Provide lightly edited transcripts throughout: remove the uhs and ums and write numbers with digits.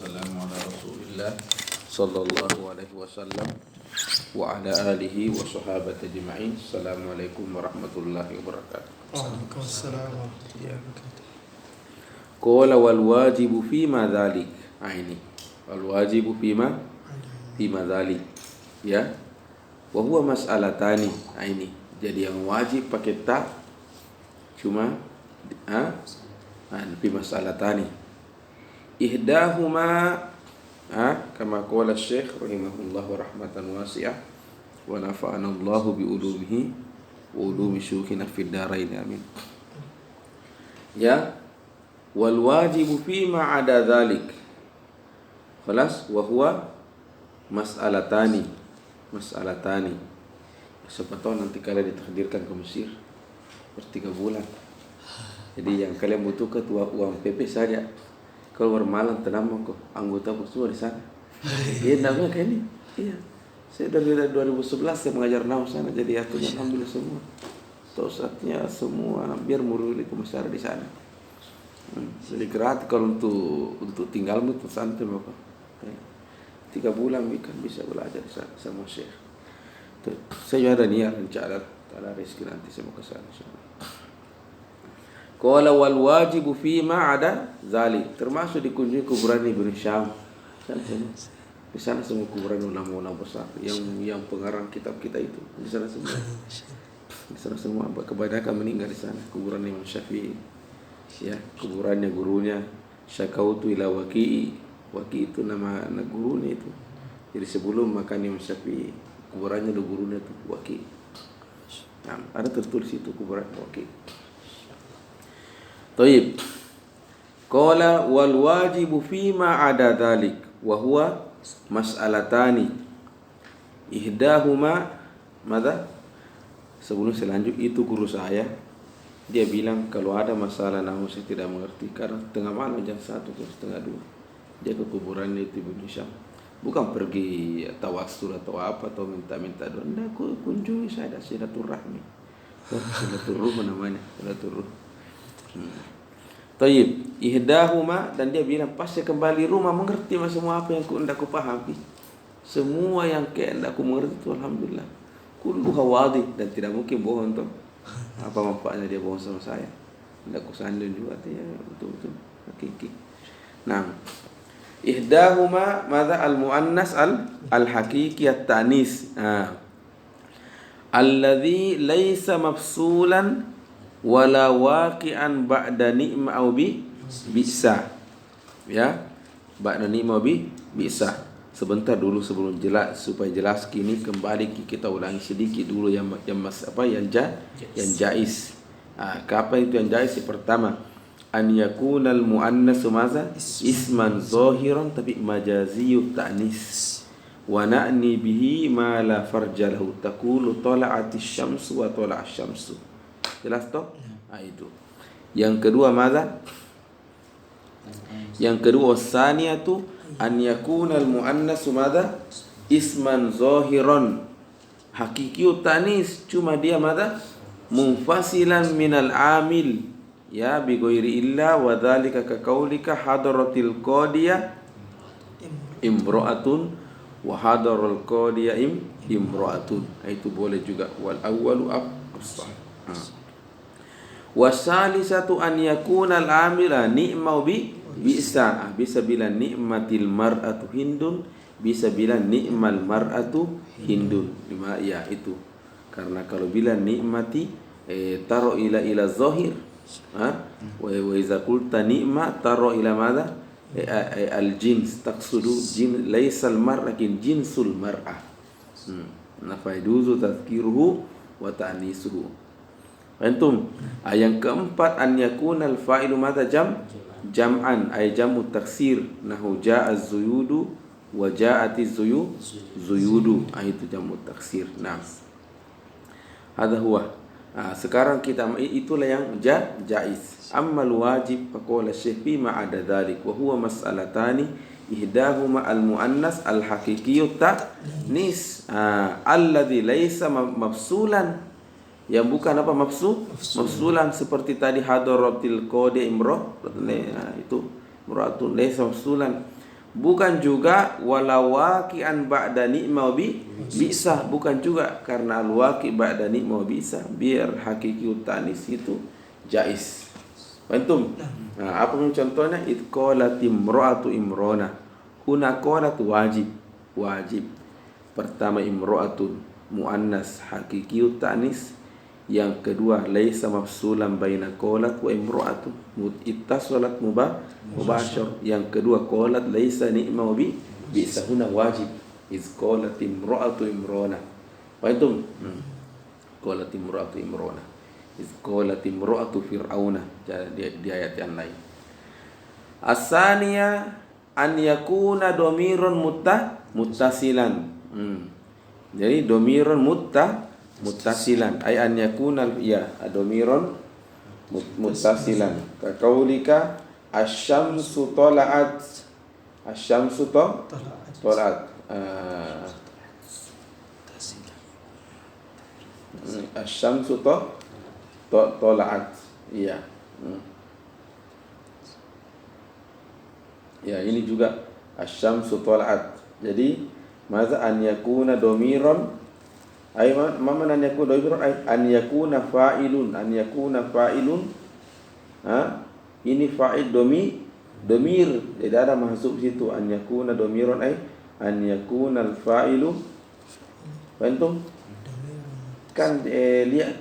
wassalamu ala Rasulillah sallallahu alaihi wasallam wa ala alihi wa sahabati ajma'in. Assalamualaikum warahmatullahi wabarakatuh. Waalaikumsalam warahmatullahi wabarakatuh. Qala wal wajibu fi ma dzalik. Ini wal wajibu fi ma dzalik. Ya. Wa huwa mas'alatani. Ini. Jadi yang wajib pakai ta cuma fi mas'alatani. Ihdahuma kama qala Syekh rahimahullah wa rahmatan wasi'ah wa nafa'ana Allahu bi ulumihi wa ulumi syukhina fid darain amin. Ya, wal wajibu fi ma ada dzalik. Khalas wa huwa mas'alatani. Siapa tahu nanti kalian ditakdirkan ke Mesir per 3 bulan. Jadi yang kalian butuhkan tuh uang PP saja. Kalau bermalam tenang kok anggota semua di sana. Iya, namanya kayak ini. Iya. Saya dari 2011 saya mengajar nahu sana, jadi atunya alhamdulillah semua. Tosatnya semua biar murid itu masih ada di sana. Jadi gratis kalau untuk tinggal itu santai Bapak. 3 bulan kan bisa belajar di sana sama Syekh. Saya ada niat rencana ada rezeki nanti saya mau ke sana insyaallah. Qala wal wajibu fi ma ada zalik, termasuk dikunjungi kuburan Ibnu Syam. Di sana semua kuburan ulama-ulama besar yang pengarang kitab kita itu di sana semua. Di sana semua kebanyakan meninggal di sana. Kuburan Imam Syafi'i, ya, kuburannya gurunya Syakautu ila Waqi'i. Waqi' itu nama gurunya itu. Jadi sebelum makan Imam Syafi'i, kuburannya gurunya itu Waqi'. Nah, ada tertulis itu kuburan Waqi'. Taib. Qala wal wajibu fi ma ada dzalik wa huwa mas'alatani. Ihdahuma madza? Sebelum selanjut itu guru saya dia bilang kalau ada masalah nahu saya tidak mengerti karena tengah malam jam 1 atau setengah 2 dia ke kuburan itu Ibnu Syam. Bukan pergi tawassul atau apa atau minta-minta doa. Nah, aku kunjungi saya silaturahmi. Silaturahmi namanya, silaturahmi. Taib, ihdahuma, dan dia bilang pas saya kembali rumah mengerti semua apa yang hendak ku pahami. Semua yang hendak ku mengerti itu alhamdulillah. Kulluha wadih, dan tidak mungkin bohong toh. Apa manfaatnya dia bohong sama saya? Hendak ku sandung juga dia betul-betul hakiki. Nah, ihdahuma madza al muannas al hakiki at tanis. Alladzi laisa mafsulan wala waqi'an ba'da ni'ma au bisa. Ya, ba'da ni'ma bisa. Sebentar dulu sebelum jelas supaya jelas kini kembali kita ulangi sedikit dulu yang jaiz. Apa itu yang jaiz? Yang pertama, an yakunal muannas maza isman zahiran tapi majaziyut ta'nis. Wa na'ni bihi ma la farjalahu taqulu tala'atis syamsu wa tala'ash syamsu. Jelas toh? Itu. Yang kedua mana? Yang kedua saniyatu an yakuna al muannas madza isman zahiran haqiqiyut tanis, cuma dia madza munfasilan minal amil, ya, bi ghairi illa wa dzalika ka qaulika hadaratil qadiyah imra'atun wa hadaral qadiyah imra'atun. Itu boleh juga wal awwalu afsah. Wasalisatu an yakuna al-amila ni'ma bisa bila ni'matil mar'atu hindun, bisa bila ni'mal mar'atu hindun. Ya itu. Karena kalau bila nikmati taro ila zahir, wa iza qulta ni'ma taro ila madza? Al-jins taqsudu jin laisa al-mar' lakin jinsul mar'ah. Nafaiduzu tadhkiruhu wa ta'nisuhu. Antum, yang keempat an yakuna al-fa'ilu madza jam'an ay jamu taksir nahu ja'a az-zuyudu wa ja'atiz zuyudu. Itu jamu taksir. Nah, hadza huwa. Sekarang kita itulah yang jaiz. Ammal wajib faqala syekh fi ma ada dzalik wa huwa mas'alatani ihdahuma al-muannas al-haqiqiyyu ta'nis alladzi laisa mafsulan, yang bukan apa mafsulan seperti tadi hadaratil qadi imrah, itu muratun laysa mafsulan Bukan juga walawaqi'an ba'da ni'ma bi bisa, bukan juga karena al-waqi' ba'da ni'ma bisa, biar hakiki tanis itu jaiz. Antum. Nah, apa contohnya? Id qalat imra'atu imrona. Huna qalat wajib. Pertama imra'atun muannas hakiki tanis. Yang kedua laisa mafsulan baina qalat wa imra'atu ittasalat mubashir. Yang kedua qalat laisa ni'ma wa bisa, huna wajib. Iz qalat imra'atu imrana. Wa antum qalat imra'atu imrana. Iz qalat imra'atu fir'auna, di ayat yang lain. Asaniya an yakuna dhamirun muttasilan. Jadi dhamirun muttasilan ay an yakuna dhamirun muttasilan ka qaulika asy-syamsu tala'at asy-syamsu tala'at iya. Ya, ini juga asy-syamsu tala'at. Jadi maza an yakuna dhamiran ay man an yakuna dhamiran ay an yakuna fa'ilun ini fa'il dhamir, jadi ada masuk situ an yakuna dhamiran ay an yakuna al-fa'ilu. Antum kan lihat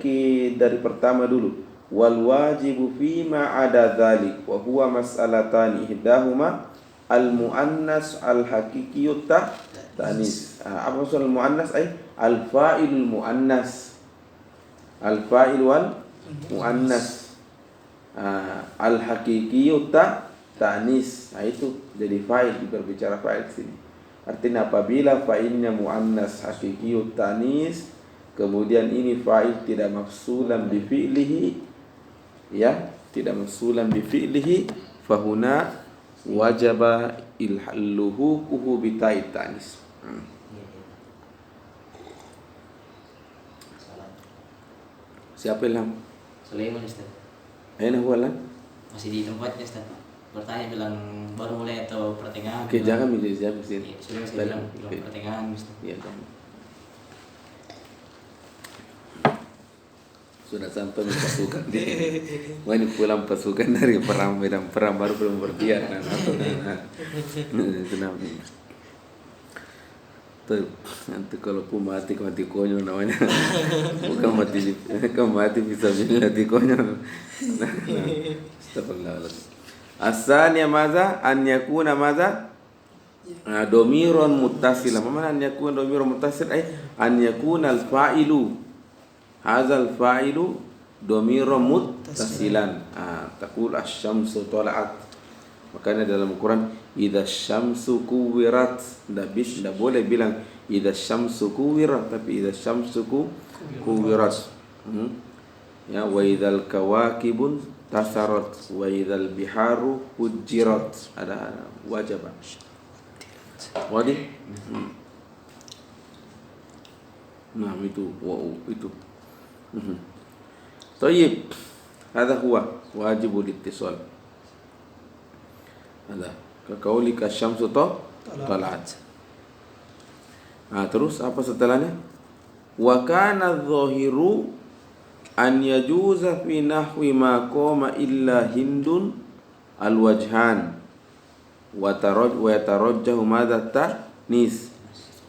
dari pertama dulu, wal wajibu fima ada dzalik wa huwa mas'alatani ihdahuma al muannas al haqiqiyut tanis. Apa maksud al muannas ay al fa'ilul muannas, al fa'il wal muannas, al haqiqiyut tanis. Itu jadi fa'il, berbicara fa'il sini. Artinya apabila fa'ilnya muannas haqiqiyut tanis, kemudian ini fa'il tidak mafsulan bi fi'lihi, ya, tidak mafsulan bi fi'lihi, fahuna wajaba ilhalluhu kuhu bi ta'id tanis. Siapa Ilham? Sulaiman Ustaz. Aina huwa lan? Masih di tempatnya Ustaz. Bertanya bilang baru mulai atau pertengahan. Oke, jangan menjawab di sini. Sudah saya bilang pertengahan Ustaz. Iya, sudah sampai pasukan di ini pulang pasukan dari perang, medan perang baru belum berdiam kenapa tuh nanti kalau pun mati konyol namanya bukan mati bisa mati konyol. Astagfirullah. Asalnya maza an yakuna maza domiron muttasil. Mana an yakuna domiron muttasil ay an yakuna al fa'ilu hazal fa'ilu dhamirun muttasilan. Taqul asy-syamsu tala'at. Makanya dalam Al-Quran idza syamsu kuwirat, tidak boleh bilang idza syamsu kuwirat, tapi idza syamsu kuwirat. Ya, wa idzal kawakibun tasarat wa idzal biharu fujirat. Ada wajib. Wadi. Nah, itu itu. Tayyib, hadha huwa wajibul ittisal. Hadha kaqaulika asy-syamsu tala'at. Terus apa setelahnya? Wa kana adh-dhahiru an yajuza fi nahwi ma qama illa hindun al-wajhan wa yatarajjahu madha tanis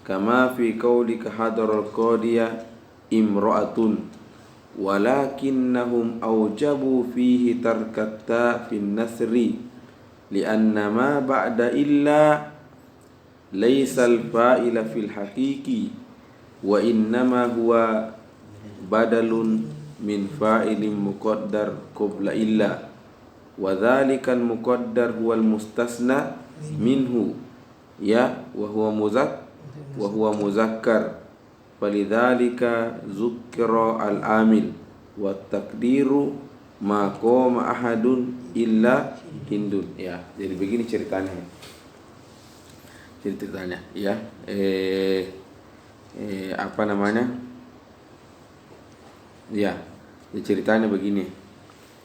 kama fi qaulika hadaral qadiya imra'atun walakinnahum aujabu fihi tarkatta fin nasri lianna ma ba'da illa laysa al-fa'ila fil haqiqi wa innama huwa badalun min fa'ilin muqaddar qabla illa wa dhalika al-muqaddar huwa al-mustasna minhu ya wa huwa muzakkar falidhalika zukkira al-amil wa taqdiru ma qama ahadun illa hindun. Ya, jadi begini ceritanya ya. Apa namanya? Ya, ceritanya begini.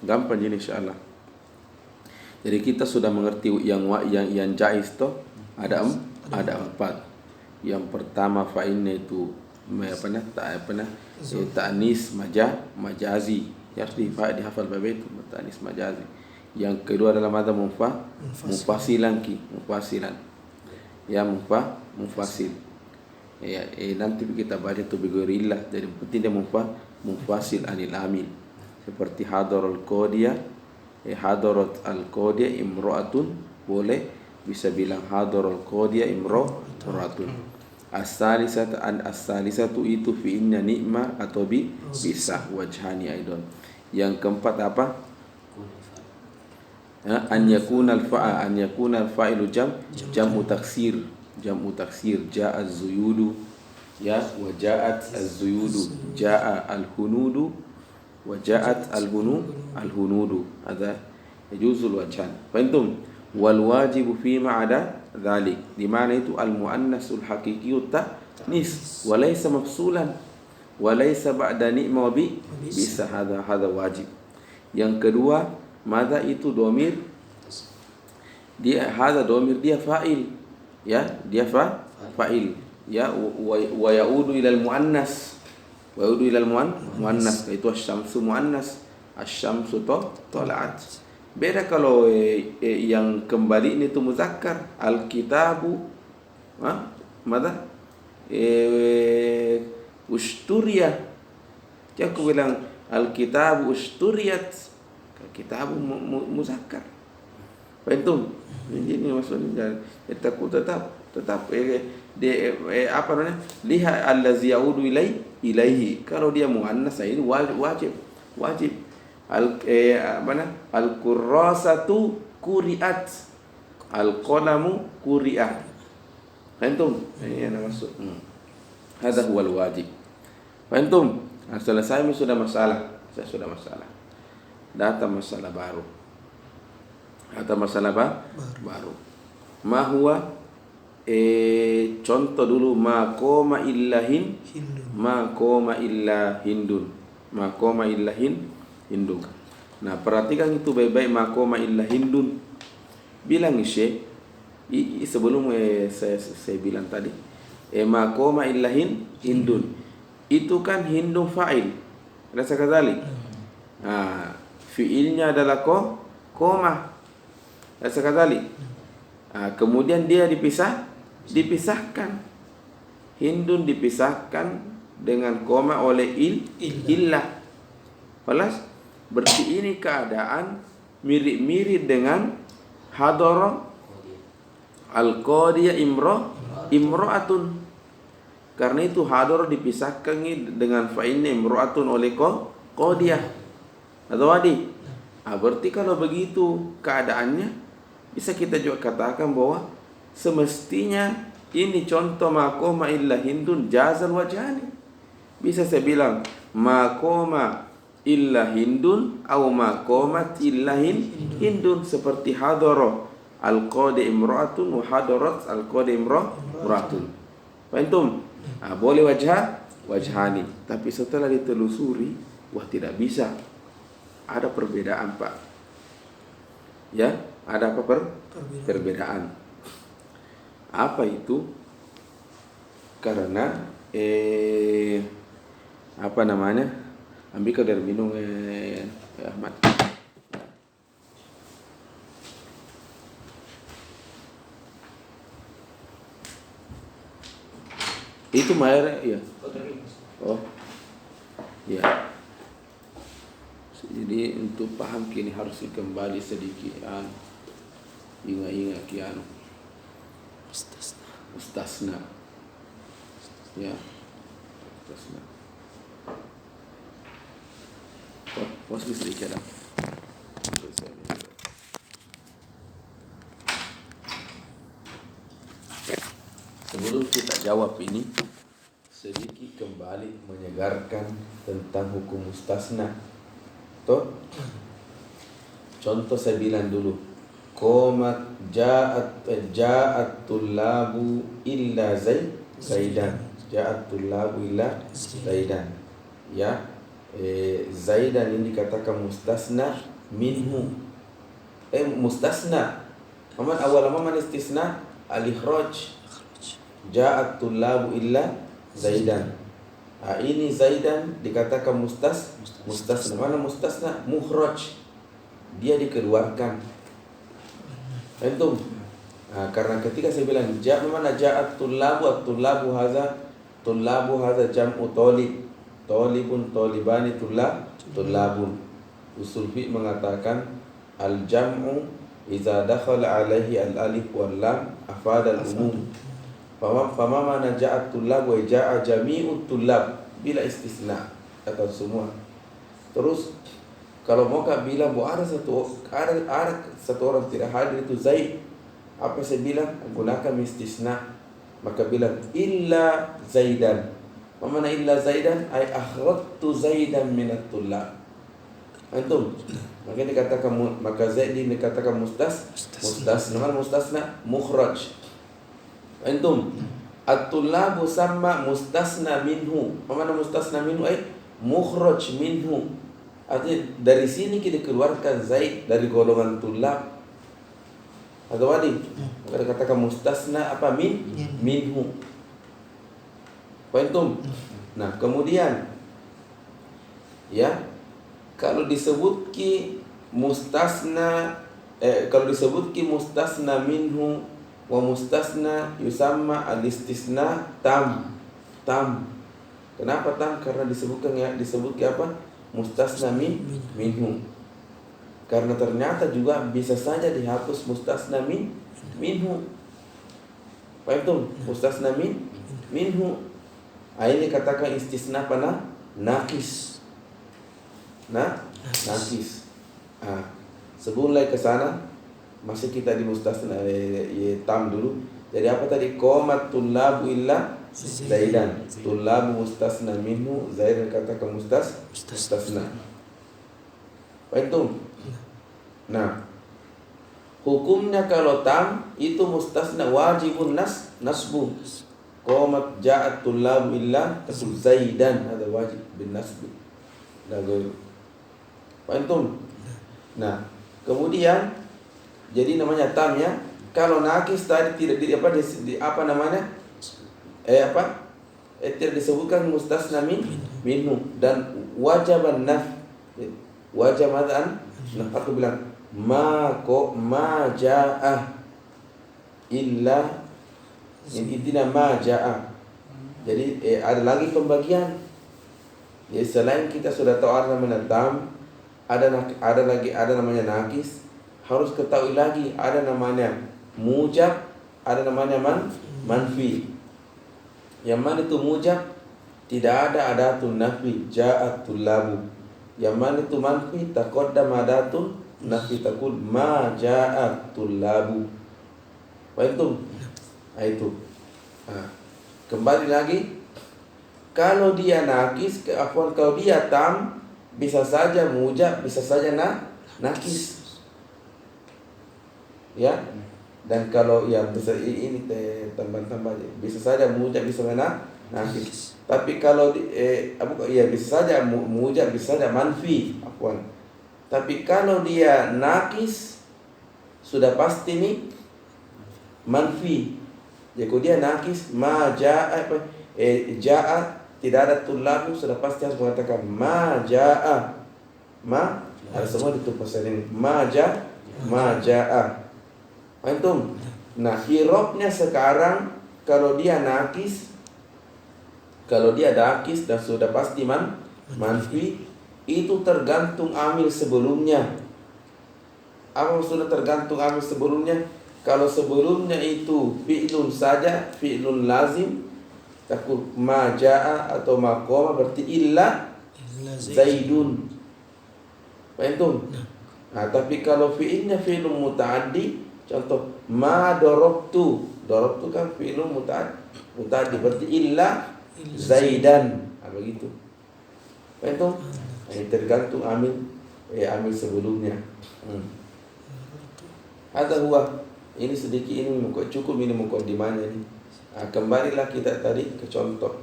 Gampang ini insyaallah. Jadi kita sudah mengerti yang jaiz toh. ada empat. Yang pertama fa'ilnya itu ta'nis majazi. Ya harus dihafal baik itu ta'nis majazi. Yang kedua adalah mada munfasilan. Ya munfasil. Ya, nanti kita baca itu bigorillah. Jadi penting dia munfasil anil amil. Seperti hadarul qadiyah, hadarat al-qadiyah imra'atun, boleh bisa bilang hadarul qadiyah imra'atun. As-salisatu itu fi'inna ni'ma atau bisa wajhani aidon. Yang keempat apa? An yakuna al-fa'ilu jam'u taksir. Ja'a az-zuyudu, ya, wa ja'at az-zuyudu, ja'a al-hunudu wa ja'at al-hunudu. Ada yajuzul wajhan. Fahimtum? Wal wajibu fi ma ada dzalik. Di mana itu al-muannasul haqiqiyut ta'nis wa laysa mafsulan wa laysa ba'da ni'ma wa bisa hada wajib. Yang kedua, mada itu domir, dia hada domir, dia fa'il, ya, dia fa'il, ya, wa yaudu ilal muannas, muannas, itu asy-syamsu muannas, asy-syamsu tala'at. Beda kalau yang kembali ini itu muzakkar, al-kitabu mada usturiyah. Jadi aku bilang al-kitabu usturiyat, kitabu muzakkar. Fahimtum? Ini maksudnya takut tetap apa namanya? Lihat allazi yaudu ilaihi. Kalau dia muannas ini wajib. Al-kurrasatu kuriat, al-qalamu kuri'ah. Fahimtum? Ini yang maksud. Hadza huwal wajib. Fahimtum? Selesai sudah masalah. Datang masalah baru. Ma huwa contoh dulu ma qoma illa hindun. Nah, perhatikan itu baik-baik, ma qoma illa hindun. Bilang Syekh sebelum saya bilang tadi, ma qoma illa hindun. Itu kan hindun fa'il. Rasa kadzalik. Nah, fiilnya adalah koma. Rasa kadzalik. Kemudian dia dipisahkan. Hindun dipisahkan dengan koma oleh illah. Balas, berarti ini keadaan mirip-mirip dengan hadara al-qadiyah imra'atun. Karena itu hadara dipisahkan dengan fa'ilnya imra'atun oleh qadiyah atau wadi. Berarti kalau begitu keadaannya, bisa kita juga katakan bahwa semestinya ini contoh ma qoma illa hindun jazal wajhani. Bisa saya bilang ma qoma illa hindun atau ma qomat illa hindun, seperti hadara al-qadi imra'atun wa hadarat al-qadi imra'atun. Fahimtum? Boleh wajhani, tapi setelah ditelusuri, wah tidak bisa. Ada perbedaan, Pak. Ya, ada apa perbedaan? Apa itu? Karena apa namanya? Ambil kau dari minum Ahmad. Itu air ya. Oh. Ya. Jadi untuk paham kini harus kembali sedikit ingat kianu mustasna. Ya. Mustasna. Pos sedikit dah. Sebelum kita jawab ini, sedikit kembali menyegarkan tentang hukum mustasna. Contoh saya bilang dulu, qomat ja'at tullabu illa zaidan. Ja'at tullabu illa zaidan. Ya, zaidan ini dikatakan mustasna minhu. Mustasna. Awal istisna al-ikhraj. Ja'at tullabu illa Zaidan. Ini Zaidan dikatakan mustasna. Mana mustasna? Mukhraj. Dia dikeluarkan. Antum? Karena ketika saya bilang mana ja'at tullabu, at-tullabu hadza jam'u talib. Talibun, talibani, tullabun. Usul fiqh mengatakan al-jam'u idza dakhala alaihi al-alif wal lam afada al-umum. Fama mana ja'at tullab wa ja'a jami'ut tullab bila istisna atau semua. Terus kalau mau bilang bahwa ada satu orang tidak hadir itu Zaid, apa saya bilang? Gunakan istisna. Maka bilang illa Zaidan. Mana illa Zaidan? Ay akhrajtu Zaidan minat tullab. Antum? Maka dikatakan maka Zaid dikatakan mustasna. Mana mustasna? Mukhraj. Antum? At-tullabu sama mustasna minhu. Mana mustasna minhu? Ay mukhraj minhu. Artinya dari sini kita keluarkan Zaid dari golongan tullab. Atau wadi? Maka dikatakan mustasna apa? Minhu. Antum? Nah, kemudian ya, kalau disebut ki mustasna minhu wa mustasna yusamma al-istisna tam. Kenapa tam? Karena disebut apa? Mustasna minhu. Karena ternyata juga bisa saja dihapus mustasna minhu. Paham tuh? Mustasna minhu. Ini katakan istisna apa? Nakis. Nakis. Sebelum lagi ke sana masih kita di mustasna tam dulu. Jadi apa tadi? Qomat tullabu illa Zaidan. Tullabu mustasna minhu, Zaidan katakan mustasna. Paham? Nah, hukumnya kalau tam itu mustasna wajibun nasbu. Qomat ja'at tullabu illa tasul Zaidan, ada wajib bin nasbi. Paham? Nah, kemudian jadi namanya tam ya. Kalau nakis tadi tidak tidak disebutkan mustasna minhu dan wajaban naf. Wajaban nah aku bilang ma ja'ah illa intina ma ja'ah. Jadi ada lagi pembagian. Ya, selain kita sudah tahu ada namanya tam, ada namanya nakis, harus ketahui lagi ada namanya mujab, ada namanya manfi. Yang mana itu mujab? Tidak ada adatun nafi, ja'at tullabu. Yang mana itu manfi? Taqaddam adatun nafi, taqul ma ja'at tullabu. Paham? Itu. Kembali lagi, kalau dia nakis, kalau dia tam, bisa saja mujab, bisa saja nakis. Ya. Dan kalau yang bisa ini tambah bisa saja mujab, bisa nakis. Tapi kalau bisa saja mujab, bisa saja manfi, Tapi kalau dia nakis, sudah pasti nih manfi. Jadi kalau dia nakis, ma ja'a ja'a tidak ada tullabu, sudah pasti harus mengatakan ma ja'a. Ma ada semua ditumpah ini ma ja'a. Antum. Nah, irobnya sekarang kalau dia nakis dan sudah pasti manfi, itu tergantung amil sebelumnya. Apa maksudnya tergantung amil sebelumnya? Kalau sebelumnya itu fi'lun saja, fi'lun lazim, takut ma ja'a atau ma qama, berarti illa Zaidun. Paham? Nah, tapi kalau fi'ilnya fi'lun muta'addi, contoh ma darabtu kan fi'lun muta'addi, berarti illa Zaidan. Begitu. Paham? Ini tergantung amil sebelumnya. Ada huwa. Ini sedikit, ini cukup ini mukaddimahnya ini. Kembalilah kita tadi ke contoh.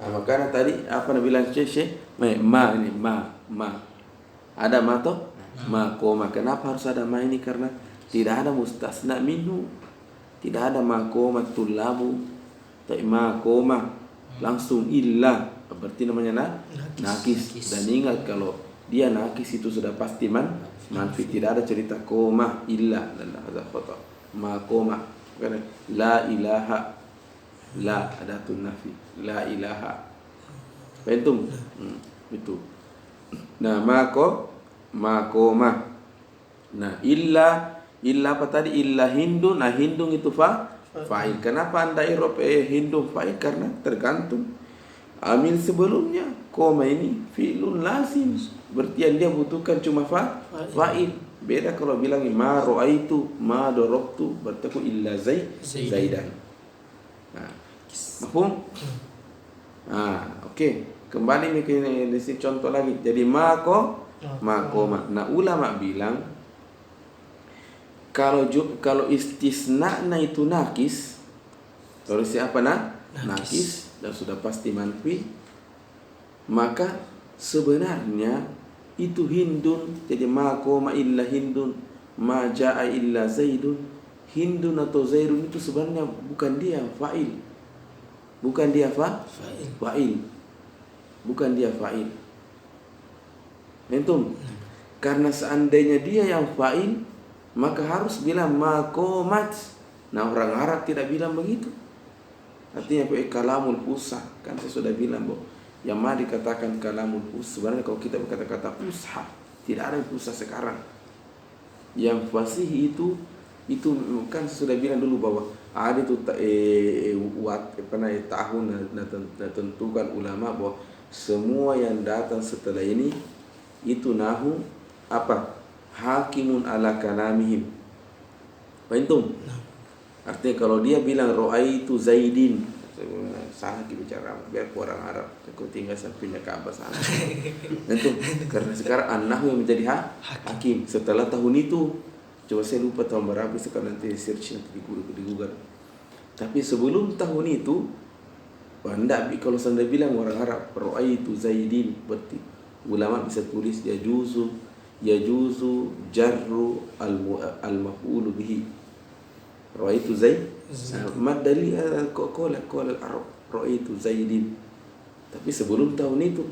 Makanya tadi apa nak bilang Syekh? Ma ini ma. Ada ma toh? Ma koma. Kenapa harus ada ma ini? Karena tidak ada mustasna minhu. Tidak ada makomatul lamu, tapi makoma langsung illa, berarti namanya nakis. Dan ingat kalau dia nakis itu sudah pasti manfi. Tidak ada cerita koma illa dan hadza khata. Makoma karena la ilaha, la adatun nafi, la ilaha. Pentum itu. Nah, makoma. Nah, illa apa tadi? Illa hindun. Nah, hindun itu fa'il. Kenapa anda irob hindun fa'il? Karena tergantung amil sebelumnya. Koma ini fi'lun lazim, berarti yang dia butuhkan cuma fa'il. Beda kalau bilang ma ra'aitu, ma darabtu, berarti aku illa zaidan. Nah, mafhum? Oke. Kembali ke sini contoh lagi. Jadi makoma. Nah, ulama bilang kalau istisna itu nakis, kalau siapa nakis dan sudah pasti manfi, maka sebenarnya itu hindun. Jadi makoma illa hindun, ma jaa illa zaidun. Hindun atau zaidun itu sebenarnya bukan dia fa'il. Bukan dia fa'il. Bukan dia fa'il. Mentum. Karena seandainya dia yang fa'il, maka harus bilang makomat. Nah, orang Arab tidak bilang begitu. Artinya kalamul fusah. Kan saya sudah bilang bahwa yang mana dikatakan kalamul fusah, sebenarnya kalau kita berkata-kata fusah, tidak ada fusah sekarang. Yang fasih itu kan saya sudah bilang dulu bahwa ada itu tahun tentukan ulama bahwa semua yang datang setelah ini itu nahu apa? Hakimun ala kalamihim. Fahim? Artinya kalau dia bilang ra'aitu Zaidin, salah bicara biar orang Arab, aku tinggal sampingnya Ka'bah sana. Itu karena sekarang an-nahwu yang menjadi hakim setelah tahun itu. Coba saya lupa tahun berapa, sekarang nanti search nanti di Google. Tapi sebelum tahun itu, kalau saya bilang orang Arab ra'aitu Zaidin, berarti ulama bisa tulis yajuzu jarru al-maf'ul bihi. Ra'aitu Zaid. Mad dalil qala al-arab ra'aitu Zaidin. Tapi sebelum tahun itu.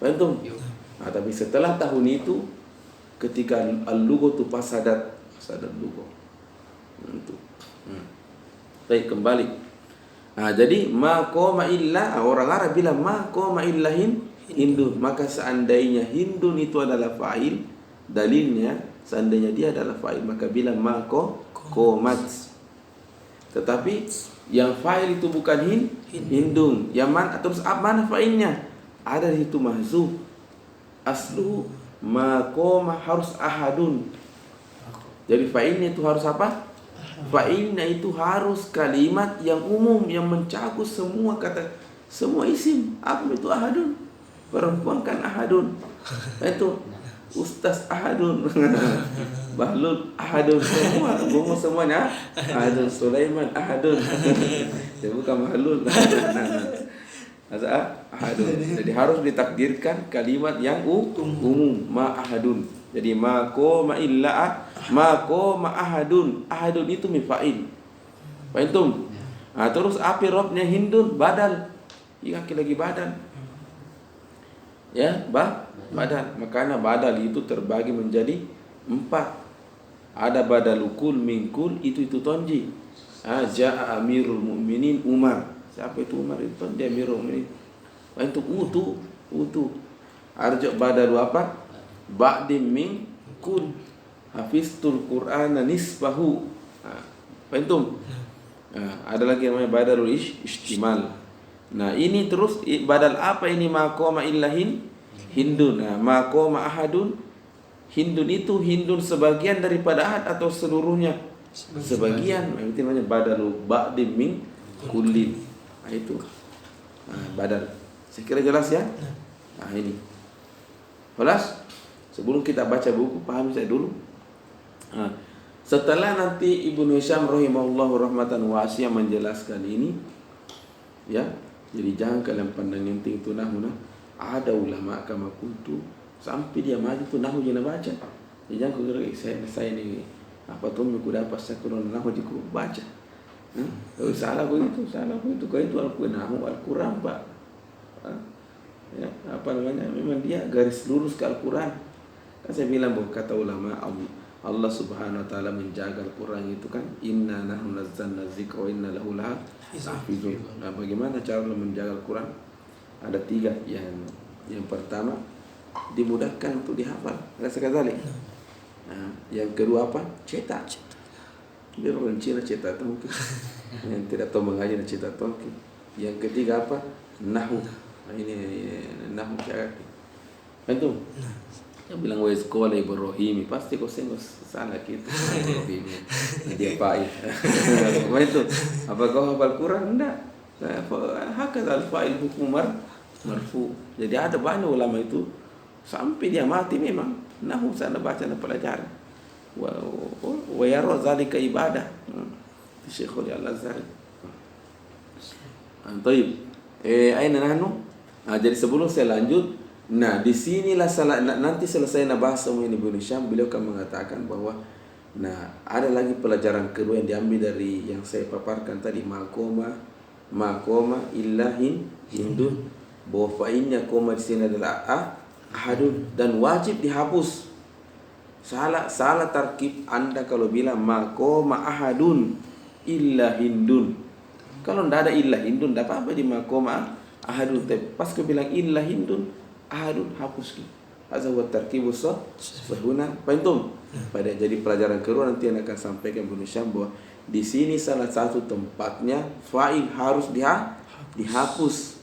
Paham? Nah, tapi setelah tahun itu ketika al-lughatu fasadat lugha. Itu. Baik, kembali. Nah, jadi ma qoma illa, orang Arab bilang ma qoma illa hindun. Maka seandainya hindun itu adalah fa'il, dalilnya seandainya dia adalah fa'il, maka bilang ma qomat. Tetapi yang fa'il itu bukan hindun. Yang mana terus mana fa'ilnya? Ada di situ mahzuf. Aslu ma qoma harus ahadun. Jadi fa'ilnya itu harus apa? Fa'ilnya itu harus kalimat yang umum, yang mencakup semua kata, semua isim. Apa itu ahadun? Perempuan kan ahadun. Itu ustaz ahadun. Bahlul ahadun, semua bunga semuanya ahadun. Sulaiman ahadun. Dia bukan bahlul. Ahadun. Jadi harus ditakdirkan kalimat yang umum, ma ahadun. Jadi ma qoma illa ma qoma ahadun. Ahadun itu mifa'il. Paham? Nah, terus api robnya hindun badal. Iki lagi badal. Ya, badal. Makanya badal itu terbagi menjadi 4. Ada badal kul min kul, itu tonji. Ja'a amirul mu'minin Umar. Siapa itu Umar? Itu dia amirul mu'minin. Itu utu. Arja badal apa? Ba'dim min kun hafiztul Qur'ana nisfahu. Paham? Ada lagi namanya badalul istimal. Nah, ini terus badal apa ini? Ma qoma illa hindun. Nah, ma qoma ahadun. Hindun itu hindun sebagian daripada ahad atau seluruhnya? Sebagian. Itu namanya badalu ba'dim min kullin. Nah, itu. Badal. Saya kira jelas ya? Nah, ini. Jelas? Sebelum kita baca buku, pahami saya dulu. Setelah nanti Ibnu Hisham rahimahullahu rahmatan wasi'ah menjelaskan ini, ya, jadi jangan kalian pandang penting itu nahwu. Ada ulama kama kuntu sampai dia maju itu nahwu jangan baca. Jadi jangan kira saya ini Apa tuh aku dapat sakurun nahu jiku baca. Salah begitu kau itu Al-Quran Pak. Ya, apa namanya? Memang dia garis lurus ke Al-Quran. Kan saya bilang bahwa kata ulama Allah Subhanahu wa taala menjaga Al-Quran itu kan inna nahnu nazzalna dzikra wa inna lahu lahafizun. Nah, bagaimana cara menjaga Al-Quran? Ada 3. Yang pertama dimudahkan untuk dihafal. Rasa kadzalik. Nah, yang kedua apa? Cetak. Biar orang Cina cetak itu mungkin. Yang tidak tahu mengaji dan cetak itu mungkin. Yang ketiga apa? Nahu. Nah, ini nahu cetak. Itu. Yang bilang wa sekolah Ibrahim pasti kau sengok salah gitu. Ibrahim. Dia fa'il. Apa itu? Apa kau hafal Quran? Enggak. Hakadha al-fa'il hukum marfu. Jadi ada banyak ulama itu sampai dia mati memang nahu sana baca dan pelajari. Wa yara zalika ibadah. Syekhul Al-Azhar. Baik. Aina nahnu? Jadi sebelum saya lanjut, nah di sinilah nanti selesai bahasa ini Ibnu Hisham, beliau akan mengatakan bahwa nah ada lagi pelajaran kedua yang diambil dari yang saya paparkan tadi, makoma illahin hindun, bahwa fa'innya koma di sini adalah ahadun dan wajib dihapus. Salah tarkib Anda kalau bilang makoma ahadun illa hindun. Kalau tidak ada illa hindun, tidak apa-apa di makoma ahadun. Pas kau bilang illa hindun ahadun, hapus. Azza wa tarkibus sahuna. Faham? Pada jadi pelajaran kedua nanti yang akan sampaikan Ibnu Hisham bahwa di sini salah satu tempatnya fa'il harus dihapus.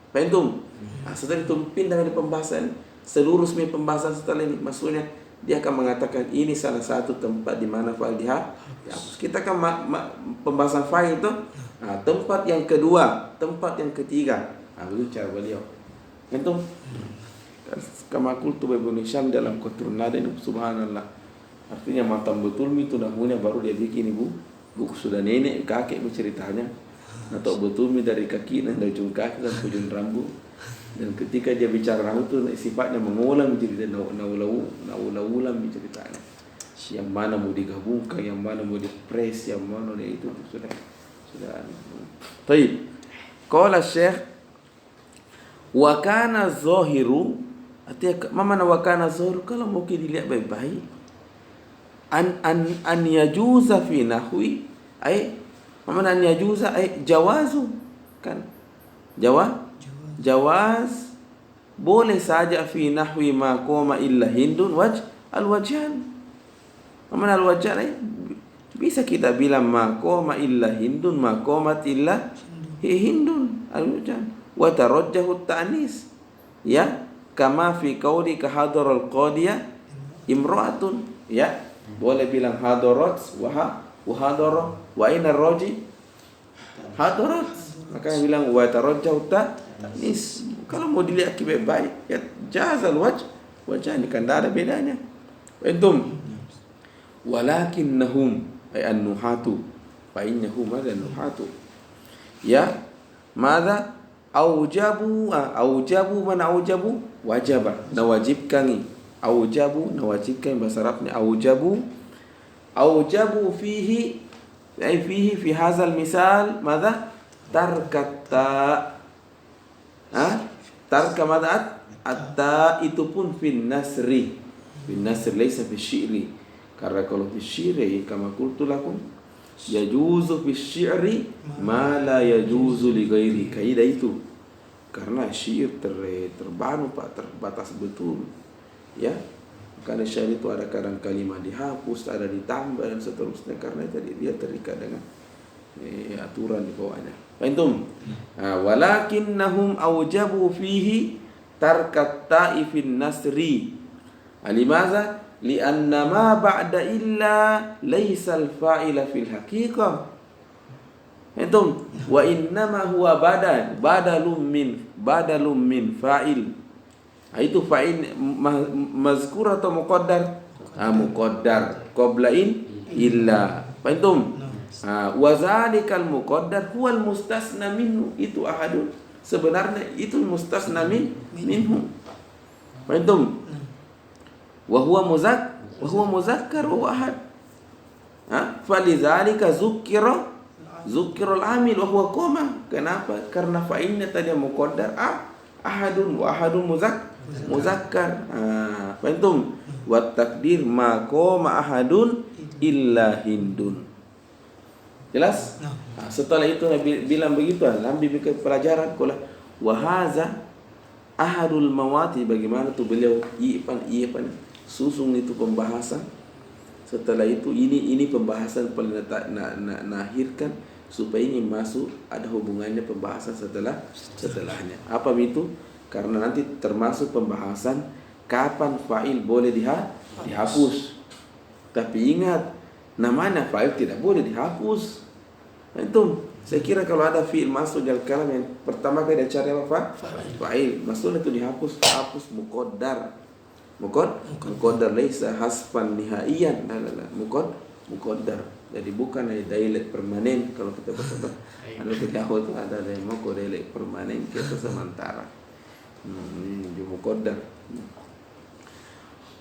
Faham? Nah, setelah itu pindah dari pembahasan seluruh pembahasan setelah ini, maksudnya dia akan mengatakan ini salah satu tempat di mana fa'il dihapus. Kita kan pembahasan fa'il itu. Nah, tempat yang kedua, tempat yang ketiga. Nah, itu cara beliau. Itu kama qultu Ibnu Hisham dalam Qatrun Nada ini subhanallah. Artinya matang betul itu dahulunya baru dia bikin buku sudah nenek kakek berceritanya. Atau betul dari kaki dan dari ujung kaki dan ujung rambut. Dan ketika dia bicara rambut itu sifatnya mengulang cerita naulau-ulang ceritanya. Yang mana mau digabungkan, yang mana mau dipres, yang mana itu sudah. Baik. Qala Syekh wa kana zahiru, artinya mana wa kana zahiru kalau mungkin dilihat baik-baik an yajuza fi nahwi ay mana an yajuza ay jawazu kan jawaz boleh saja fi nahwi ma qoma illa hindun al-wajhan. Mana al-wajhan ay bisa kita bilang ma qoma illa hindun ma qomat illa hindun al-wajhan wa tarajjahu ta'nis ya kama fi qauli ka hadar al-qadiyah imra'atun ya boleh bilang hadarat wa hadara wa ina raji hadarat, makanya bilang wa tarajjahu ta'nis. Kalau mau dilihat baik ya jazal wajah ini kan ada bedanya. Entum walakinnahum ay an-nuhatu fa innahum madha an-nuhatu ya madha aujabu mana aujabu wajaba nawajibkan nawajibkan bahasa Arabnya aujabu fihi ay fihi fi hadzal misal madha tarkata tarka madha atta itu pun fin nasri laysa fi syi'ri, karena kalau fi syi'ri kama qultu lakum yajuzu fi syi'ri ma la yajuzu li ghairi. Kaidah itu karena syair terbaru Pak, terbatas betul ya. Karena syair itu ada kadang kalimat dihapus, ada ditambah dan seterusnya, karena tadi dia terikat dengan aturan di bawahnya. Antum walakinnahum aujabu fihi tarkat ta'ifin nasri alimaza lianna ma ba'da illa laysa al-fa'ila fil haqiqah. Antum wa innama huwa badalum min fa'il. Itu fa'il mazkur atau muqaddar? Muqaddar qabla illa. Antum wa zalikal muqaddar huwal mustasna minhu, itu ahadun, sebenarnya itu mustasna minhu. Antum wa huwa muzakkar wa ahad. Falidzalika Zukirul amil wa huwa koma. Kenapa? Karena fa'ilnya tadi muqaddar ahadun wa ahadun muzakkar. Fahimtum? Wa takdir ma qoma ahadun illa Hindun. Jelas? Setelah itu Nabi bilang begitu, Nabi bikin pelajaran kula wa hadza ahadul mawati. Bagaimana tuh beliau susung itu pembahasan. Setelah itu ini pembahasan paling nahirkan supaya ini masuk ada hubungannya pembahasan setelahnya. Apa itu? Karena nanti termasuk pembahasan kapan fa'il boleh dihapus. Tapi ingat, namanya fa'il tidak boleh dihapus. Itu saya kira kalau ada fi'il masuk dalam kalam yang pertama kali dia cari apa? Fa'il. Maksudnya itu dihapus, hapus muqaddar. Muqaddar laisa hasfan nihaiyan. Muqaddar. Jadi bukan dialek permanen. Kalau kita berkata ada tahu itu ada yang mau dialek permanen kita sementara. Ini muqaddar.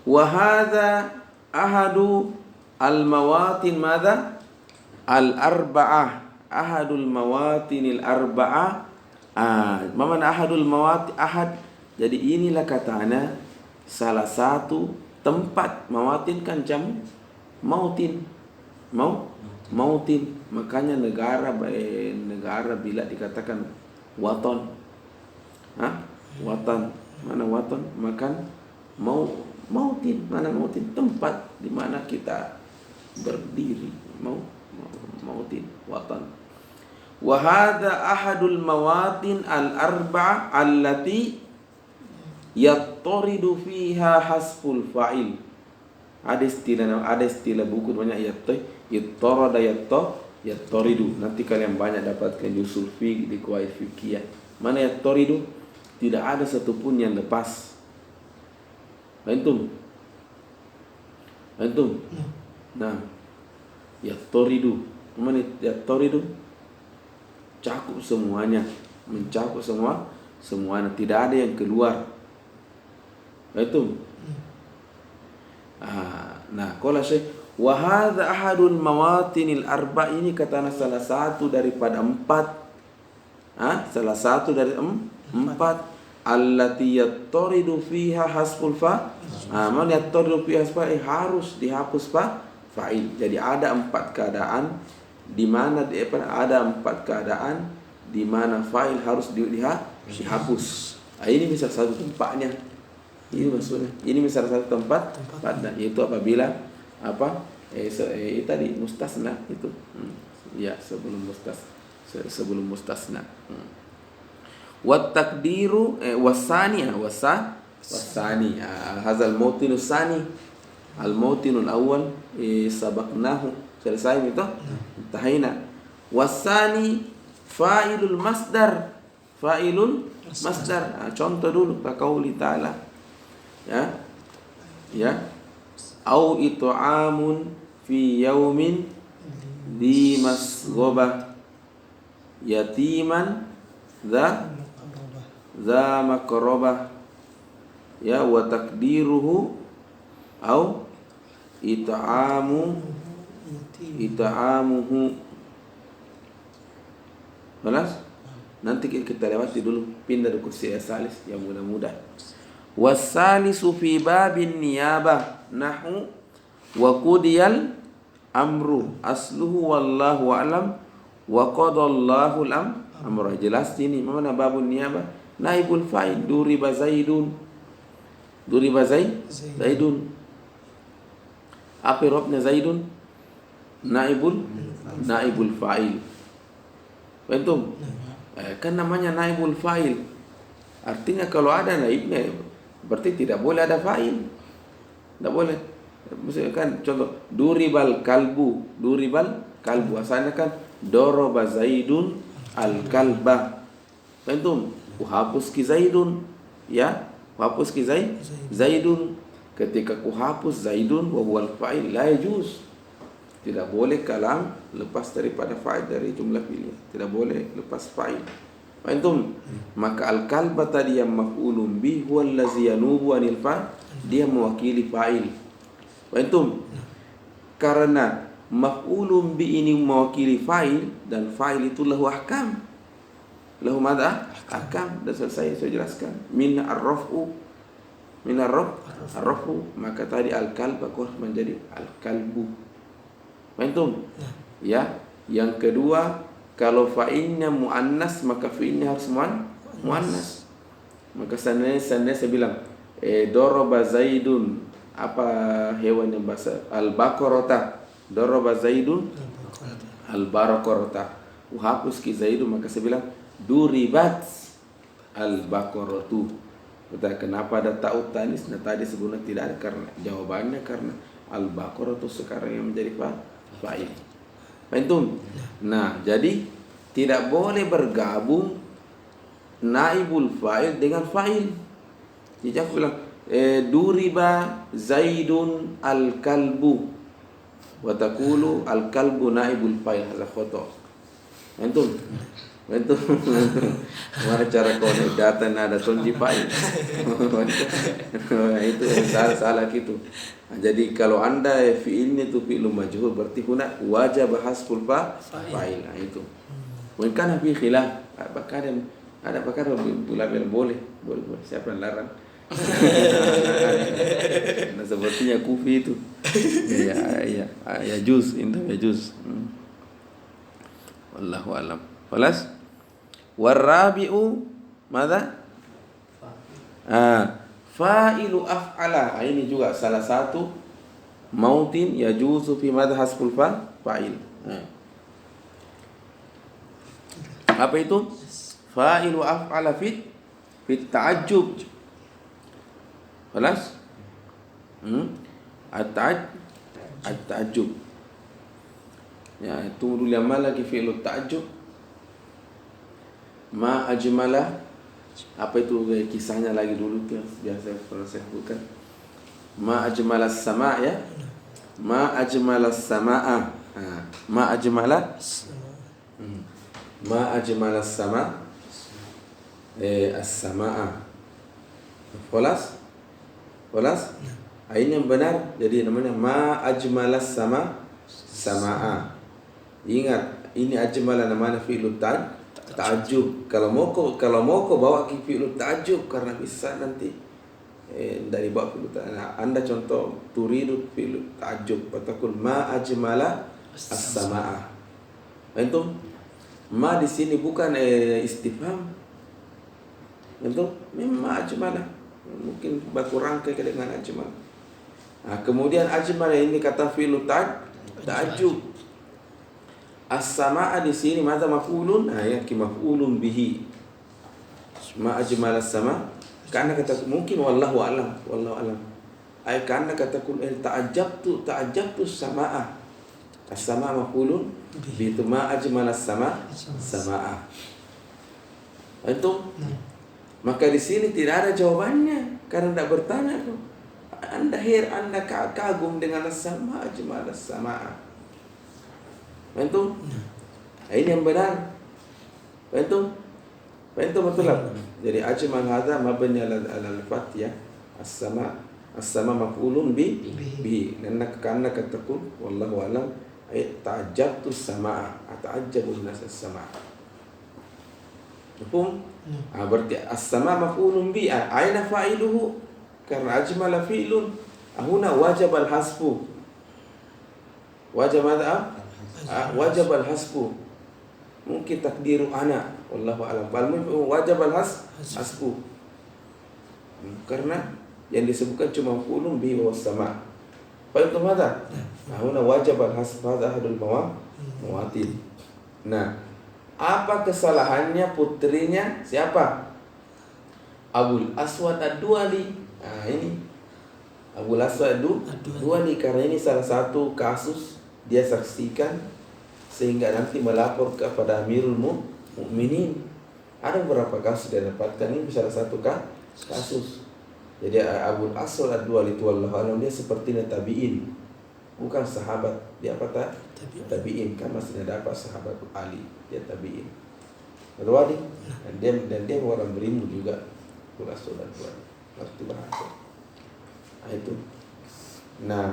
Wa hadza ahadu al-mawatin madza? Al-arba'ah. Ahadul mawatinil arba'ah. Mana ahadul mawati ahad? Jadi inilah katanya salah satu tempat. Mawatin kan jam mautin. Mautin. Makanya negara bila dikatakan waton. Watan. Mana waton? Makan mautin. Mana mautin? Tempat di mana kita berdiri. Mautin. Watan. Wa hadza ahadul mawatin al-arba'ah allati yattaridu fiha hasful fa'il. Ada istilah buku banyak yattaridu. Nanti kalian banyak dapatkan di usul fiqh, di qawaid fiqhiyah. Mana yattaridu? Tidak ada satupun yang lepas. Antum. Nah, yattaridu. Mana yattaridu? Cakup semuanya, mencakup semuanya, tidak ada yang keluar. Itu. Nah, kalau saya wa hadza ahadul mawatinil arba, ini katanya salah satu daripada empat. Salah satu dari empat allati yattaridu fiha hasful fa. Man yattaridu fiha hasful harus dihapus fa'il. Jadi ada empat keadaan di mana di mana fa'il harus dihapus. Ini misal satu tempatnya. Ini maksudnya. Ini misal satu tempat yaitu apabila tadi mustasna itu. Ya, sebelum mustasna. Wa takdiru wasani. Hadzal mautinus sani. Al mautinul awwal sabaqnahu. Selesai itu? Intahina. Wasani fa'ilul masdar. Contoh dulu qauli ta'ala. Ya. Au it'amun fi yaumin di masghobah yatiman za makrobah. Ya, wa takdiruhu au it'amuhu. Balas? Nanti kita lewati dulu, pindah ke kursi salis yang mudah-mudah. Wasalisu fi babin niyabah nahu wa qudiyal amru asluhu wallahu a'lam wa qadallahu al-amra. Jelas ini mana babun niyabah? Naibul fa'il duriba zaidun. Apa robnya zaidun? Naibul fa'il. Antum? Kan namanya naibul fa'il. Artinya kalau ada naibnya berarti tidak boleh ada fa'il. Tidak boleh. Misalnya kan contoh duribal kalbu. Asalnya kan doroba zaidun al-kalba. Antum? Uhapus ki zaidun. Ya, uhapus ki zaidun. Ketika kuhapus zaidun wa huwal fa'il la yajuz. Tidak boleh kalam lepas daripada fa'il dari jumlah fi'liyah. Tidak boleh lepas fa'il. Antum? Maka al-kalba tadi yang maf'ulun bih huwa allazi yanubu anil fa'il, dia mewakili fa'il. Antum? Karena maf'ulun bi ini mewakili fa'il, dan fa'il itu lahu ahkam. Lahu madha? Ahkam. Dan selesai saya jelaskan. Min ar-raf'u, maka tadi al-kalb aku harus menjadi al-kalbu. Antum? Ya. Yang kedua, kalau fa'ilnya muannas maka fi'ilnya harus muannas. Maka seandainya saya bilang daraba Zaidun, apa hewan yang bahasa al-baqarata. Daraba Zaidun al-baqarata. Hapus ki Zaidun, maka saya bilang duribat al-baqaratu. Kenapa ada ta'ut tanis? Nah tadi sebenarnya tidak ada, karena jawabannya karena al-baqaratu sekarang yang menjadi fa'il. Antum? Nah, jadi tidak boleh bergabung naibul fa'il dengan fa'il. Jadi aku bilang duriba Zaidun al-kalbu wa taqulu al-kalbu naibul fa'il. Hadza khata. Antum? Mana cara connect data nada tonji fa'il. Itu salah gitu. Nah, jadi kalau Anda fi'ilnya itu fi'lun majhul, berarti huna wajib hasful fa'il. Nah, itu. Mungkin fi khilaf. Ada pakar ulama boleh. Siapa yang larang? Nah, sepertinya kufi itu. Ya juz, indah ya juz. Wallahu alam. Walas warabi'u madza? Fa'ilu af'ala. Ini juga salah satu mautin yajuzu fi madza hasful fa'il. Apa itu? Fa'ilu af'ala fit ta'ajjub. Walas? At-ta'ajjub. Ya, tunggu dulu yang mana lagi fi'lu ta'ajjub. Ma ajmala, apa itu kisahnya lagi dulu biasa pernah saya sebutkan. Ma ajmala sama ya. Ma ajmala samaa. Ma ajmala sama as-samaa. Kholas? Ini yang benar. Jadi namanya ma ajmala samaa. Ingat, ini ajmala namanya fi'lu ta'ajjub. Kalau mau kau bawa ke fi'lu ta'ajjub, karena bisa nanti dari bawa fi'lu ta'ajjub. Nah, Anda contoh turidu fi'lu ta'ajjub, fatakul ma ajmala as-samaa. Antum? Ma di sini bukan istifham. Antum? Ma ajmala. Mungkin baku rangkai dengan ajmala. Nah, kemudian ajmala ini kata fi'lu ta'ajjub. As-samaa di sini mata maf'ulun, ya maf'ulun bihi. Ma ajmal as-sama, karena kata mungkin wallahu alam. Ay karena kata kul ta'ajjabtu as-samaa. As-samaa maf'ulun bihi, ma ajmal as-sama samaa. Antum? Maka di sini tidak ada jawabannya karena tidak bertanya tuh. Anda kagum dengan as-sama ajmal as-samaa. Antum? Ini yang benar. Antum betul lah. Jadi ajmal hadza mabni ala al-fath ya. As-sama maf'ulun bi. Karena kataku wallahu alam ta'ajjabtu as-samaa. Ata'ajjabu an-nas as-samaa. Mafhum? Berarti as-sama maf'ulun bi. Aina fa'iluhu? Karena ajmala fi'lun. Huna wajib al-hasfu. Wajib madza? Wajib al-hasbu. Mungkin takdiru ana, wallahu alam. Wajib al-hasbu. Karena yang disebutkan cuma fulun bihi wa sama. Fa itu madza? Huna wajib al-hasb, hadza ahadul mawatin. Nah, apa kesalahannya putrinya siapa? Abul Aswad Ad-Duali. Nah, ini Abul Aswad Ad-Duali, karena ini salah satu kasus dia saksikan sehingga nanti melapor kepada Amirul Mukminin. Ada beberapa kasus dia dapatkan, ini salah satu kasus. Jadi Abul Aswad Ad-Duali itu wallahu alam, dia seperti tabi'in, bukan sahabat. Dia apa tabi'in, kan masih dapat sahabat Ali, dia tabi'in. Ad-Duali dan dia orang berilmu juga. Abul Aswad Ad-Duali ngerti bahasa. Nah itu. Nah,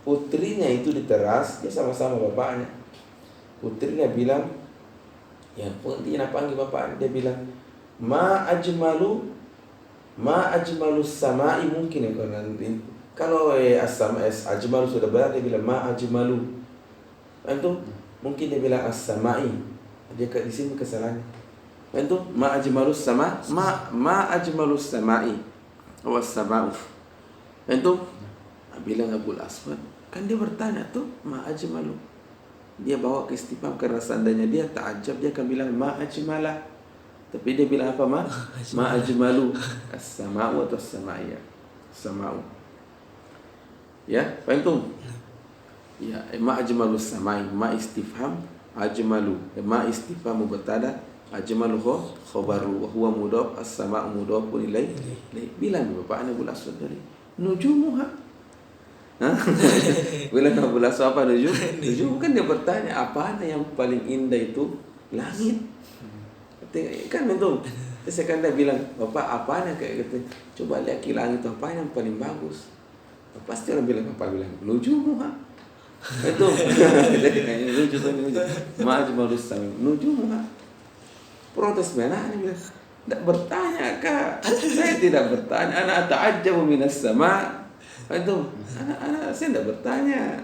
putrinya itu di teras, dia sama-sama bapaknya. Putrinya bilang, ya putrinya panggil bapaknya, dia bilang, ma ajmalu samai, mungkin ya kalau ajmalu sudah berat, dia bilang ma ajmalu. Itu mungkin dia bilang as-samai. Dia di sini kesalahannya. Itu ma ajmalu sama, ma ajmalu samai wa samau. Itu bilang Abul Aswad, kan dia bertanya tuh ma ajmalu. Dia bawa ke istifham karena seandainya dia ta'ajab, dia akan bilang ma ajmala. Tapi dia bilang apa? Ma ajmalu as-sama'u atau as-sama'iyya. Sama'u. Ya, faham? Ya, ma ajmalu as-sama'i, ma istifham ajmalu. Ma istifham mubtada, ajmalu khabaru wa huwa mudhaf, as-sama'u mudhafun ilaih. Bilang bapaknya Abul Aswad tadi, nujumuha. Bilang Abul Aswad apa nujum? Nujum kan dia bertanya, apa yang paling indah itu? Langit. Kan itu. Terus kan dia bilang, bapak apanya kayak gitu? Coba lihat ke langit itu, apa yang paling bagus? Pasti orang bilang, bapak bilang nujumu ha. Itu. Jadi kayaknya lucu tuh lucu. Ma'ajmalus samai nujumu ha. Protes mana ini bilang, tidak bertanya kak. Saya tidak bertanya. Ana ta'ajjabu minas sama. Itu. Ana saya tidak bertanya.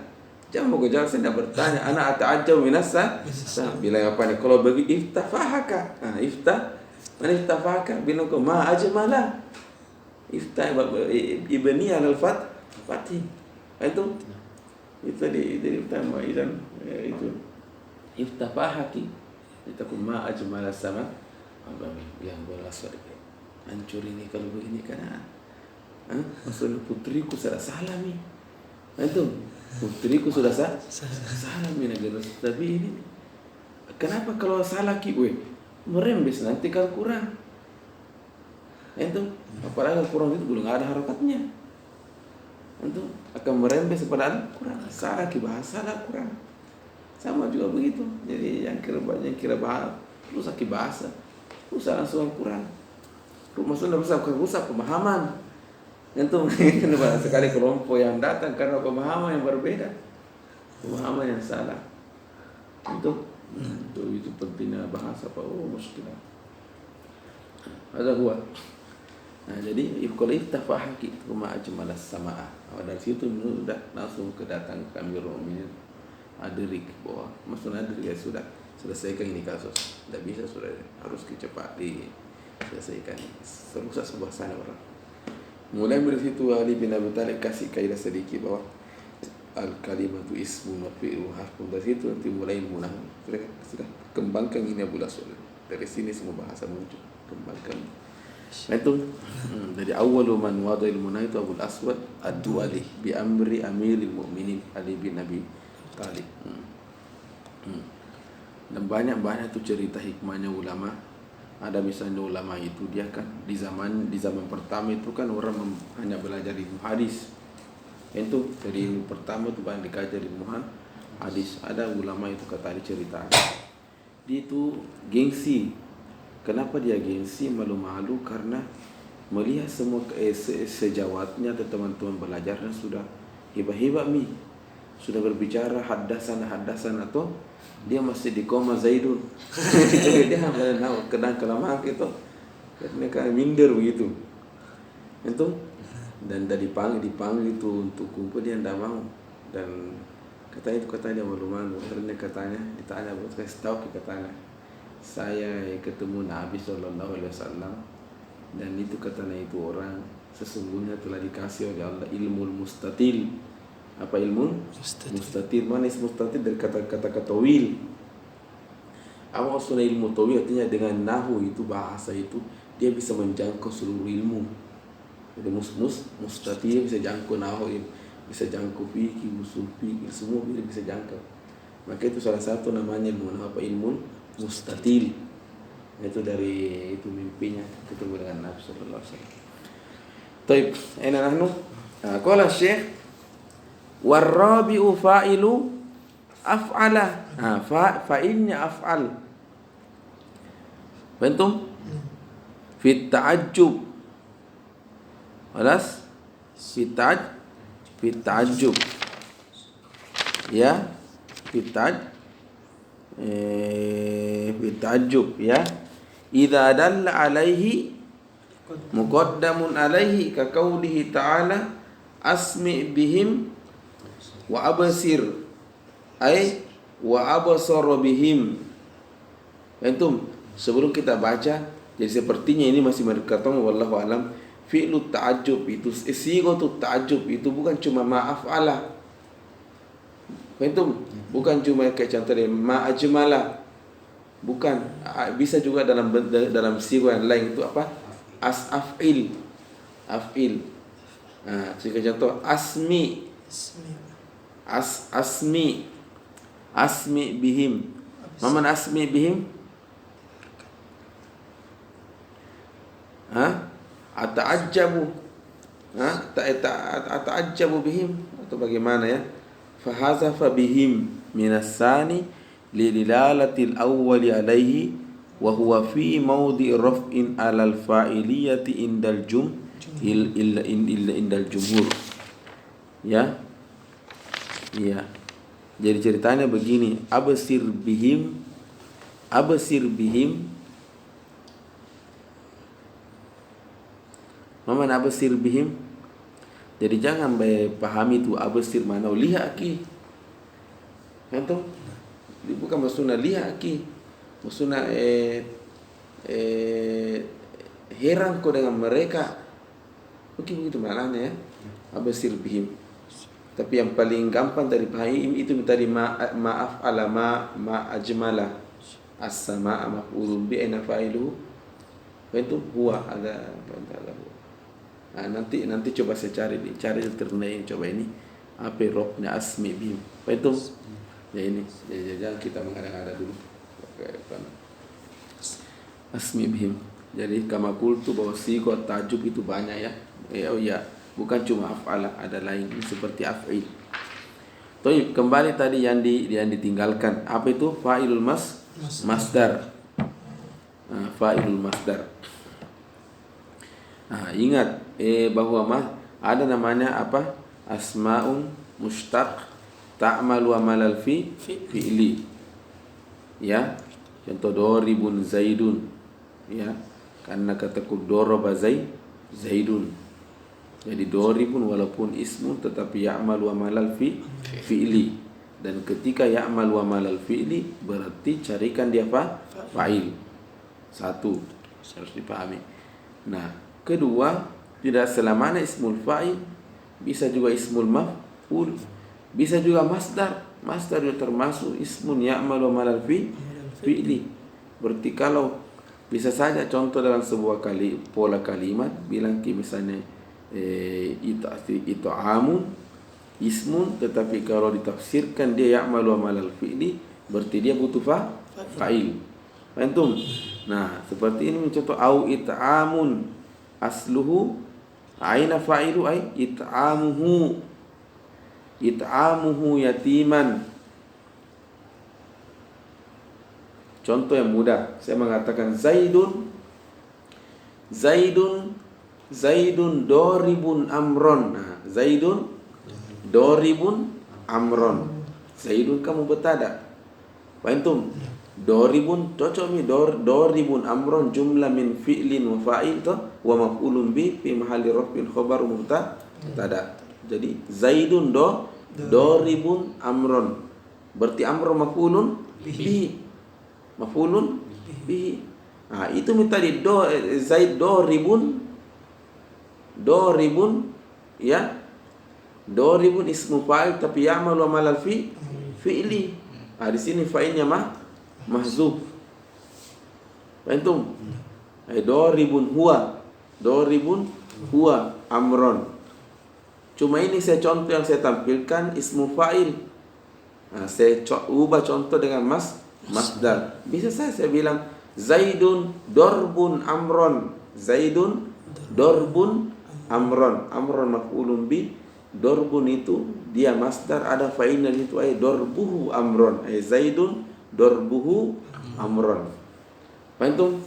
Jangan mau jawab, saya tidak bertanya. Ana ata'ajjabu minas sama. Bilang apa nih? Kalau bagi iftafahaka. Mana iftafahaka? Bilang kau ma ajmala. Iftah ibni alal fatih. Itu di utama itu iftafahaki. Itu kau ma ajmala sama. Yang berasal hancur ini kalau begini karena maksudnya putriku sudah salah nih. Itu putriku sudah salah nih negara. Tapi ini kenapa kalau salah merembes nanti kalau kurang. Itu apalagi kalau kurang itu belum ada harakatnya. Itu akan merembes pada kurang. Salah bahasa salah kurang. Sama juga begitu. Jadi yang kira bahasa rusak bahasa. Rusak langsung kurang. Maksudnya rusak pemahaman. Itu banyak sekali kelompok yang datang karena pemahaman yang berbeda, pemahaman yang salah. Itu pentingnya bahasa Pak. Muskilah. Ada gua. Nah jadi kalau iftafahaki ma ajmalas samaa. Dari situ sudah langsung kedatang kami Romin Adrik bahwa maksudnya Adrik ya sudah selesaikan ini kasus. Tidak bisa sudah harus cepat diselesaikan. Serusak sebuah sana orang. Mulai dari situ Ali bin Abi Thalib kasih kaidah sedikit bahwa al-kalimatu ismun wa fi'lu harfun. Dari situ nanti mulai munah. Sudah kembangkan ini Abul Aswad. Dari sini semua bahasa muncul. Kembangkan. Nah itu dari awal man wada'il munah itu Abul Aswad ad-Du'ali bi amri amiril mu'minin Ali bin Abi Thalib. Dan banyak tuh cerita hikmahnya ulama. Ada misalnya ulama itu dia kan di zaman pertama itu kan orang hanya belajar ilmu hadis. Itu dari ilmu pertama itu banyak dikajar ilmu hadis. Ada ulama itu kata cerita. Dia itu gengsi. Kenapa dia gengsi? Malu-malu karena melihat semua sejawatnya teman-teman belajarnya sudah hebat-hebat sudah berbicara hadasan atau dia masih di koma Zaidun. Dia hanya kenang kelamaan gitu. Mereka minder begitu. Itu dan dipanggil itu untuk kumpul dia tidak mau. Dan katanya malu-malu. Akhirnya katanya ditanya buat kasih tahu katanya. Saya ketemu Nabi SAW dan itu katanya itu orang sesungguhnya telah dikasih oleh Allah ilmu mustatil. Apa ilmu? Mustatir. Mana mustatir dari kata wil. Apa maksudnya ilmu tawil? Artinya dengan nahu itu bahasa itu dia bisa menjangkau seluruh ilmu. Jadi mustatir bisa jangkau nahu, bisa jangkau fikih, usul fikih, semua bisa jangkau. Maka itu salah satu namanya ilmu apa? Ilmu mustatir. Itu dari itu mimpinya ketemu dengan Nabi sallallahu alaihi wasallam. Baik, aina nahnu? Qala Syekh warrabi'u fa'ilu af'ala. Fa'ilnya af'al. Bentum? Fit ta'ajjub. Alas? Fit ta'ajjub. Ya, bitajub ya. Idza dalla alaihi muqaddamun alaihi ka qaulihi ta'ala asmi bihim wa absir ay wa absar bihim. Antum sebelum kita baca, jadi sepertinya ini masih berkaitan wallahu alam fi'lu ta'ajjub itu sigatu ta'ajjub itu bukan cuma ma'af'ala. Antum bukan cuma kayak contoh ma'ajmala. Bukan, bisa juga dalam sigo yang lain itu apa? Af'il. Nah, jika contoh asmi bihim. Maman asmi bihim? Ata'ajjabu. Ata'ajjabu bihim atau bagaimana ya? Fahazafa bihim minas sani lidilalatil awwali alaihi wa huwa fi mawdi raf'in alal fa'iliyati indal indal jumhur. Ya. Iya. Jadi ceritanya begini, absir bihim. Maman absir bihim. Jadi jangan pahami itu absir mana lihat ki. Kan bukan maksudnya lihat ki. Maksudnya heran kau dengan mereka. Mungkin begitu maknanya ya. Absir bihim. Tapi yang paling gampang dari pahami itu tadi maaf ala ma ajmala as-samaa maf'ulun bi aina fa'iluhu. Itu huwa ada lahu. Nanti coba saya cari alternate coba ini apa robnya asmi bihim. Itu ya ini jangan kita mengada-ngada dulu. Asmi bihim. Jadi kama qultu bahwa sigot tajub itu banyak ya. Oh ya, bukan cuma af'ala, ada lain seperti af'il. Toib, kembali tadi yang ditinggalkan. Apa itu? Fa'ilul masdar. Fa'ilul masdar. Ingat bahwa ada namanya apa? Asma'un mushtaq ta'malu amalal fi'li. Ya. Contoh doribun zaidun. Ya. Karena kata daraba zaidun. Jadi doribun walaupun ismun tetapi ya'malu amalal fi'li. Dan ketika ya'malu amalal fi'li berarti carikan dia apa? Fa'il. Satu, harus dipahami. Nah, kedua, tidak selamanya ismul fa'il, bisa juga ismul maf'ul, bisa juga masdar. Masdar juga termasuk ismun ya'malu amalal fi'li. Berarti kalau bisa saja contoh dalam sebuah pola kalimat bilang ki misalnya itu amun ismun, tetapi kalau ditafsirkan dia ya'malu amalal fi'li berarti dia butuh fa'il. Antum. Nah, seperti ini contoh au it'amun asluhu aina fa'ilu ay it'amuhu yatiman. Contoh yang mudah, saya mengatakan Zaidun doribun amron. Nah, Zaidun doribun amron. Zaidun kamu betada. Antum doribun cocok mi doribun amron jumlah min fi'lin wa fa'il wa maf'ulun bi fi mahalli raf'in khabar mubtada. Jadi Zaidun doribun amron. Berarti amron maf'ulun bi. Maf'ulun bihi. Itu tadi Zaid doribun ya. Doribun ismu fa'il tapi ya'malu amalal fi'li. Di sini fa'ilnya mahzuf. Antum. Doribun huwa amron. Cuma ini saya contoh yang saya tampilkan ismu fa'il. Saya ubah contoh dengan masdar. Bisa saya bilang Zaidun dorbun amron. Zaidun dorbun amron. Amron maf'ulun bi. Dorbun itu dia masdar, ada fa'ilnya itu ay dorbuhu amron. Zaidun dorbuhu amron. Paham?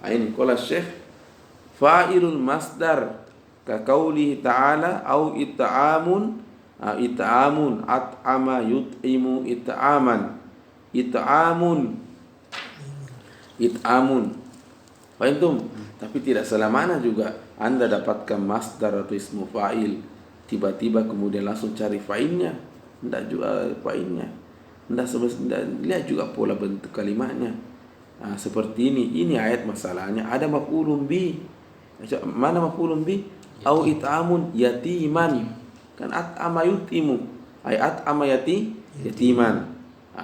Ini qala Syekh fa'ilul masdar ka qaulihi ta'ala au it'amun It'amun, at'ama yut'imu it'aman. It'amun. Faham? Tapi tidak selamanya juga Anda dapatkan masdar atau ismu fa'il tiba-tiba kemudian langsung cari fa'ilnya. Tidak juga fa'ilnya. Tidak lihat juga pola bentuk kalimatnya. Seperti ini ayat masalahnya ada maf'ulun bi. Mana maf'ulun bi? Au it'amun yatiman. Kan at'ama yutimu. At'ama yatiman.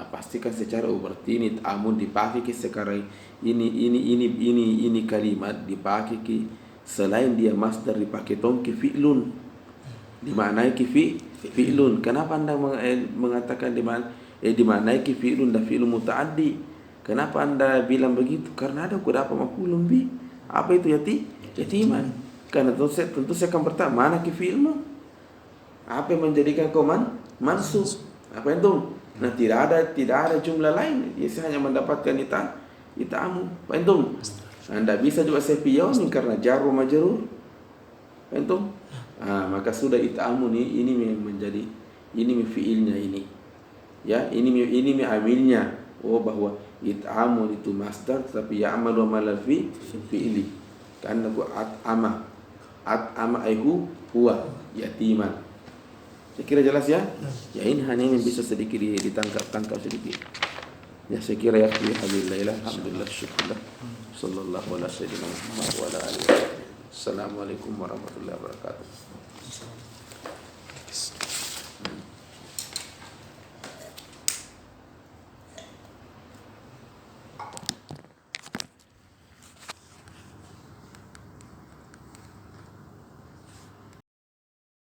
Pastikan secara berarti ini it'amun dipakai sekarang ini kalimat dipakai selain dia masdar dipakai tongki fi'lun. Dimaknai fi'lun. Kenapa Anda mengatakan dimaknai fi'lun dan fi'lun muta'addi? Kenapa Anda bilang begitu? Karena ada apa maf'ulun bi. Apa itu yatiman? Karena tentu saya akan bertanya, mana fi'ilmu? Apa yang menjadikan kau mansub? Apa itu? Nah, tidak ada jumlah lain. Ya, saya hanya mendapatkan ita'amu. Apa itu? Anda bisa juga sepiyonin karena jar wa majrur. Apa itu? Maka sudah it'amu ini menjadi ini fi'ilnya ini. Ya, ini amilnya. Bahwa it'amu itu masdar tapi ya'malu amalan fi'ili. Karena at'ama aihu huwa yatiman. Saya kira jelas ya? Ya, ini hanya yang bisa sedikit ditangkap sedikit. Ya, saya kira ya alhamdulillah syukurlah. Sallallahu ala sayyidina Muhammad wa ala alihi. Assalamualaikum warahmatullahi wabarakatuh.